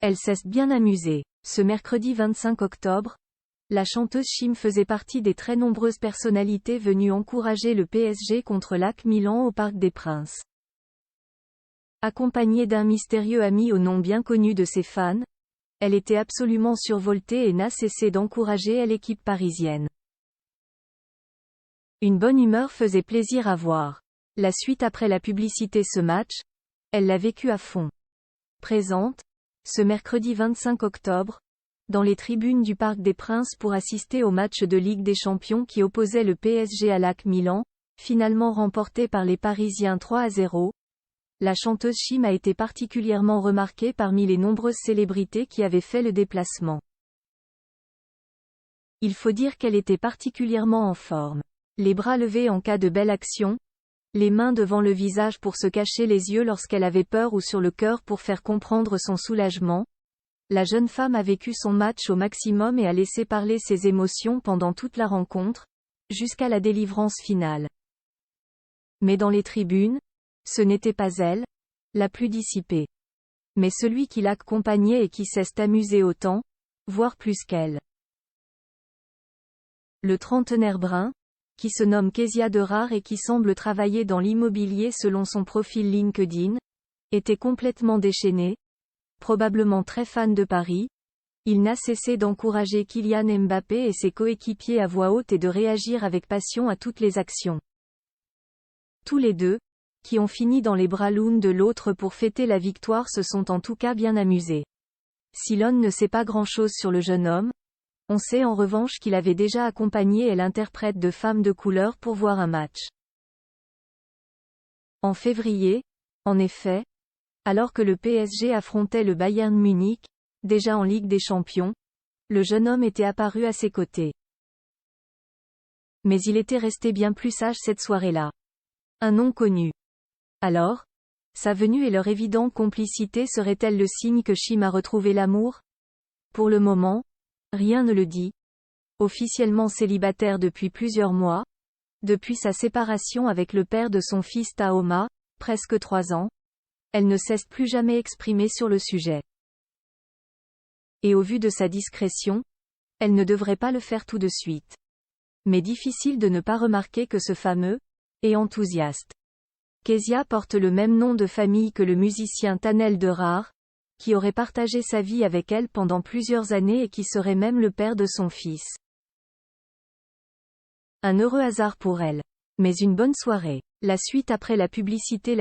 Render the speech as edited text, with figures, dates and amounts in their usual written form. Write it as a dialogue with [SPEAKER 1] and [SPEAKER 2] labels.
[SPEAKER 1] Elle s'est bien amusée. Ce mercredi 25 octobre, la chanteuse Chim faisait partie des très nombreuses personnalités venues encourager le PSG contre l'AC Milan au Parc des Princes. Accompagnée d'un mystérieux ami au nom bien connu de ses fans, elle était absolument survoltée et n'a cessé d'encourager l'équipe parisienne. Une bonne humeur faisait plaisir à voir. La suite après la publicité ce match, elle l'a vécu à fond. Présente, ce mercredi 25 octobre, dans les tribunes du Parc des Princes pour assister au match de Ligue des Champions qui opposait le PSG à l'AC Milan, finalement remporté par les Parisiens 3-0, la chanteuse Chim a été particulièrement remarquée parmi les nombreuses célébrités qui avaient fait le déplacement. Il faut dire qu'elle était particulièrement en forme. Les bras levés en cas de belle action, les mains devant le visage pour se cacher les yeux lorsqu'elle avait peur ou sur le cœur pour faire comprendre son soulagement. La jeune femme a vécu son match au maximum et a laissé parler ses émotions pendant toute la rencontre, jusqu'à la délivrance finale. Mais dans les tribunes, ce n'était pas elle, la plus dissipée. Mais celui qui l'accompagnait et qui s'est amusé autant, voire plus qu'elle. Le trentenaire brun, qui se nomme Kezia Derar et qui semble travailler dans l'immobilier selon son profil LinkedIn, était complètement déchaîné, probablement très fan de Paris. Il n'a cessé d'encourager Kylian Mbappé et ses coéquipiers à voix haute et de réagir avec passion à toutes les actions. Tous les deux, qui ont fini dans les bras l'une de l'autre pour fêter la victoire, se sont en tout cas bien amusés. Si l'on ne sait pas grand-chose sur le jeune homme, on sait en revanche qu'il avait déjà accompagné l'interprète de Femme de couleur pour voir un match. En février, en effet, alors que le PSG affrontait le Bayern Munich, déjà en Ligue des Champions, le jeune homme était apparu à ses côtés. Mais il était resté bien plus sage cette soirée-là. Un nom connu. Alors, sa venue et leur évidente complicité serait-elle le signe que Chim a retrouvé l'amour? Pour le moment, rien ne le dit. Officiellement célibataire depuis plusieurs mois, depuis sa séparation avec le père de son fils Tahoma, presque 3 ans, elle ne s'est plus jamais exprimée sur le sujet. Et au vu de sa discrétion, elle ne devrait pas le faire tout de suite. Mais difficile de ne pas remarquer que ce fameux et enthousiaste Kezia porte le même nom de famille que le musicien Tanel Derar, qui aurait partagé sa vie avec elle pendant plusieurs années et qui serait même le père de son fils. Un heureux hasard pour elle. Mais une bonne soirée. La suite après la publicité.